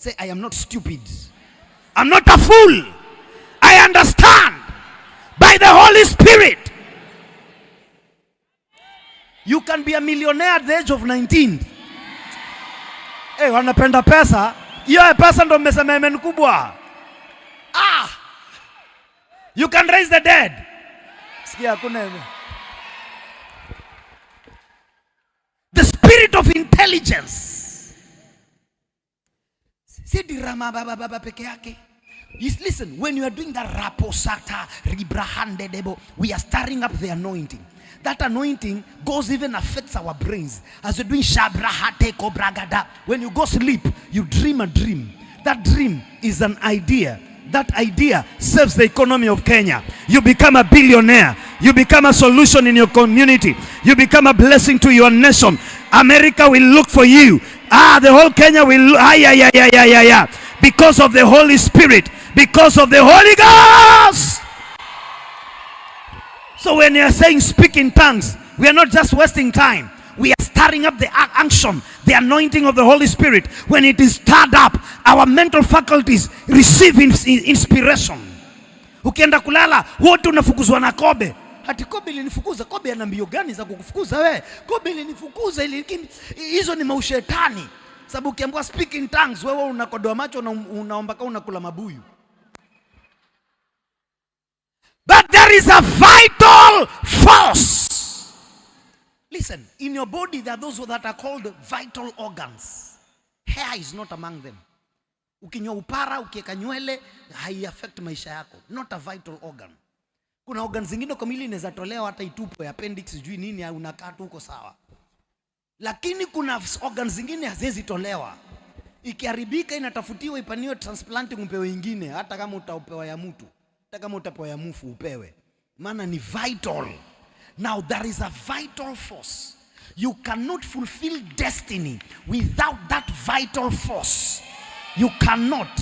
Say, I am not stupid. I'm not a fool. I understand by the Holy Spirit. You can be a millionaire at the age of 19. Hey, wanapenda pesa. Hiyo pesa ndo mmesema amen kubwa. You can raise the dead. Sikia kuna. The spirit of intelligence. Sidirama baba peke yake. Listen, when you are doing the raposata ribrahande debo, we are stirring up the anointing. That anointing goes even affects our brains. As you're doing shabrahate kobragada, when you go sleep, you dream a dream. That dream is an idea. That idea serves the economy of Kenya. You become a billionaire. You become a solution in your community. You become a blessing to your nation. America will look for you. The whole Kenya will look. Because of the Holy Spirit. Because of the Holy Ghost. So when you are saying speak in tongues, we are not just wasting time. We are stirring up the action, the anointing of the Holy Spirit. When it is stirred up, our mental faculties receive inspiration. Ukienda kulala, wote unafukuzwa na kobe. Hati kobe ilinifukuza. Kobe ana mbio gani za kukufukuza wewe? Kobe ilinifukuza lakini hizo ni maushetani. Sababu ukiambiwa speak in tongues, wewe unakodoa macho na unaomba kama unakula mabuyu. But there is a vital force. Listen, in your body there are those that are called vital organs. Hair is not among them. Ukinywa upara, ukieka nywele, hai affect maisha yako. Not a vital organ. Kuna organs zingine kwa mwili inaweza tolewa hata itupo, appendix sijui nini, unakaa tu uko sawa. Lakini kuna organs zingine haziwezi tolewa. Ikiharibika inatafutiwa ipaniwe transplanting upewe ingine, hata kama utapewa ya mtu. Hata kama utapewa ya mufu upewe. Maana ni vital. Now there is a vital force. You cannot fulfill destiny without that vital force. You cannot.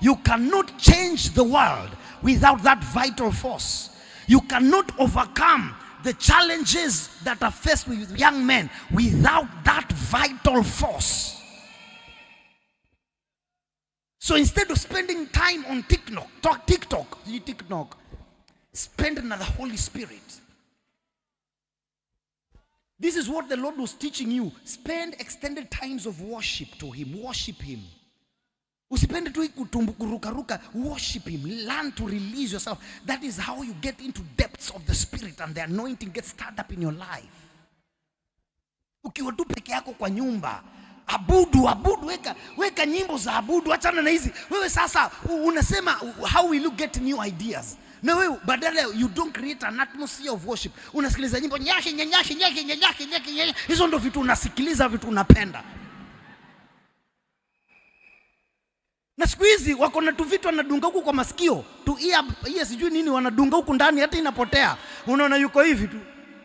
You cannot change the world without that vital force. You cannot overcome the challenges that are faced with young men without that vital force. So instead of spending time on TikTok, spend on the Holy Spirit. This is what the Lord was teaching you. Spend extended times of worship to Him. Worship Him. Usipende tu kuruka. Worship Him. Learn to release yourself. That is how you get into depths of the Spirit and the anointing gets stirred up in your life. Ukiwa tu peke yako kwa nyumba, abudu, weka nyimbo za abudu, achana na hizi. Wewe sasa unasema how will you get new ideas? Na wewe badala you don't create an atmosphere of worship. Unasikiliza nyimbo nyashi. Hizo ndo vitu unasikiliza, vitu unapenda. Na siku hizi wako na tu vitu wanadunga huku kwa masikio. Tu ear sijui nini wanadunga huku ndani hata inapotea. Unaona yuko hivi tu.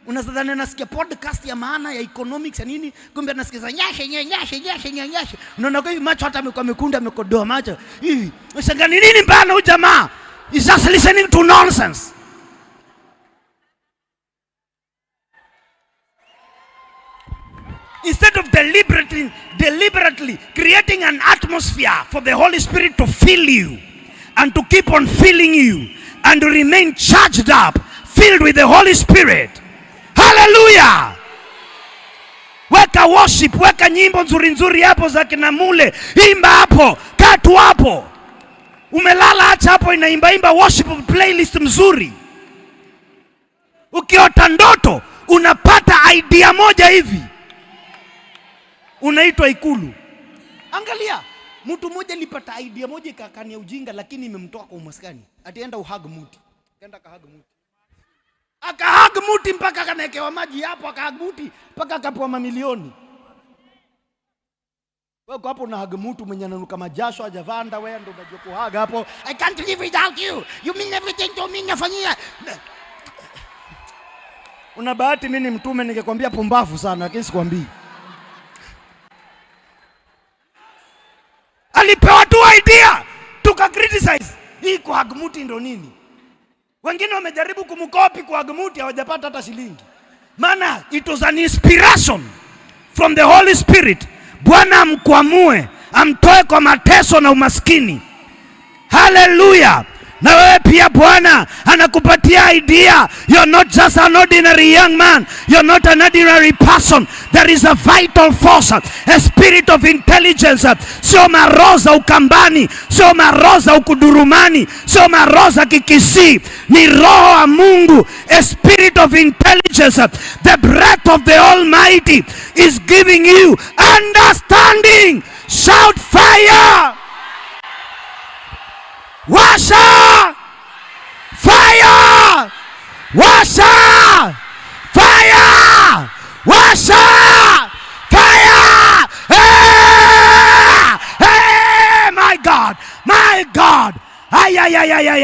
Unadhani nasikia podcast ya maana ya economics ya nini, kumbe anasikiza nyashi. Unaona kwa hivi macho hata amekuwa mekundu, amekodoa macho. Hivi, unashangani nini mbana huyu jamaa? He's just listening to nonsense. Instead of deliberately creating an atmosphere for the Holy Spirit to fill you and to keep on filling you and to remain charged up, filled with the Holy Spirit. Hallelujah. Weka worship, weka nyimbo nzuri hapo za kina Mule. Imba hapo, katu hapo. Umelala acha hapo inaimba worship playlist mzuri. Ukiota ndoto, unapata idea moja hivi. Unaitwa Ikulu. Angalia, mtu mmoja alipata idea moja ikakania ujinga lakini imemtoa kwa umaskani. Ataenda uhag muti. Kaenda kahag muti. Akahag muti mpaka kanaekewa maji hapo, akahag muti mpaka akapewa mamilioni. Wewe hapo na hag muti mwenye ananuka majasho hajavanda, wewe ndio unajua kuhag hapo. I can't live without you. You mean everything to me, nafanyia. Una bahati mimi ni mtume ningekwambia pumbavu sana lakini sikwambii. Alipewa tu idea, tuka criticize. Hii kuhag muti ndio nini? Wengine wamejaribu kumkopi kwa agmuti hawajapata hata shilingi. Maana it was an inspiration from the Holy Spirit. Bwana mkwamue amtoe kwa mateso na umaskini. Hallelujah. Na wewe pia Bwana anakupatia idea. You're not just an ordinary young man. You're not an ordinary person. There is a vital force, a spirit of intelligence. Sio maroza ukambani, sio maroza ukudurumani, sio maroza kikisi. Ni roho wa Mungu, a spirit of intelligence. The breath of the Almighty is giving you understanding. Shout fire! Washa! Fire! Washa! Fire! Washa! Fire! Hey! Hey! My God! My God! Ay, ay, ay, ay, ay.